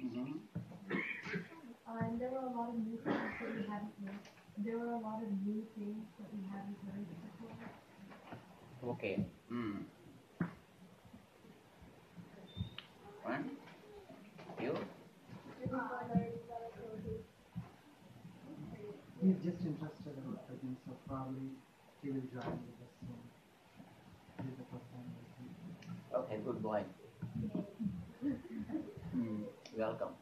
Mm-hmm. And there were a lot of new things that we hadn't learned. There were a lot of new things that we hadn't learned before. Okay. Fine. You? He's just interested in cooking, so probably he will join with us soon. This is the first time we'll see. Okay, good boy. Welcome.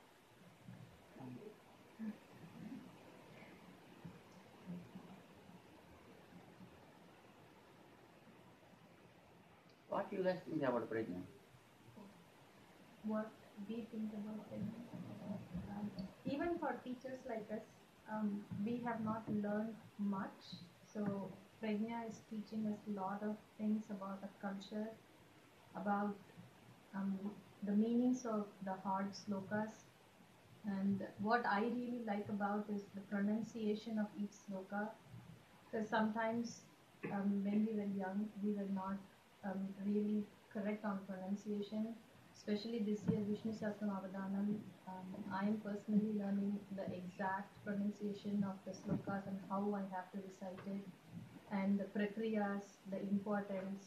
What you guys think about Prajna? What we think about it. Even for teachers like us, we have not learned much. So Pragna is teaching us a lot of things about the culture, about the meanings of the hard slokas. And what I really like about is the pronunciation of each sloka. Because sometimes when we were young, we were not really correct on pronunciation. Especially this year, Vishnu Sahasranam Avadhanam, I am personally learning the exact pronunciation of the slokas and how I have to recite it, and the prakriyas, the importance.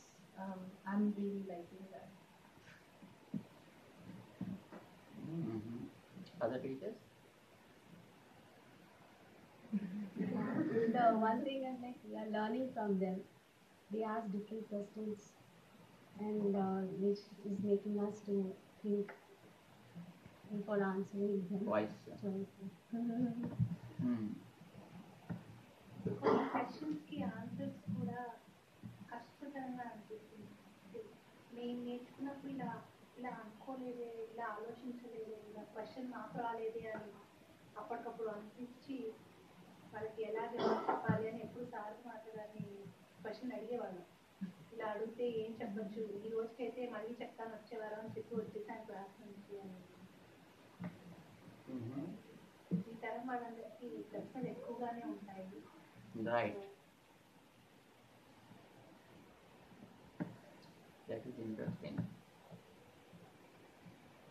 I'm really liking that. Other teachers? The one thing is like we are learning from them. They ask different questions, and which is making us to think before answering them. Twice. కొన్ని క్వశ్చన్స్కి answers కూడా కష్టతరంగా అనిపిస్తుంది. మేము నేర్చుకున్నప్పుడు ఇలా ఇలా అనుకోలేదే, ఇలా ఆలోచించలేదే, ఇలా క్వశ్చన్ నాకు రాలేదే అని అప్పటికప్పుడు అనిపించి వాళ్ళకి ఎలా జవాబు చెప్పాలి అని ఎప్పుడు సార్ మాట్లాడాలని క్వశ్చన్ అడిగేవాళ్ళం. ఇలా అడిగితే ఏం చెప్పచ్చు, ఈ రోజుకైతే మళ్ళీ చెప్తాను వచ్చేవారు అని చెప్పి వచ్చేసాను క్లాస్ నుంచి అని. ఈ తరం వాళ్ళందరికీ ప్రశ్నలు ఎక్కువగానే ఉంటాయి. Right. That is interesting.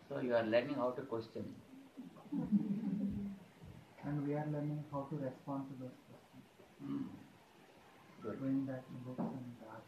So you are learning how to question. And we are learning how to respond to those questions. Good. Going back to books and art.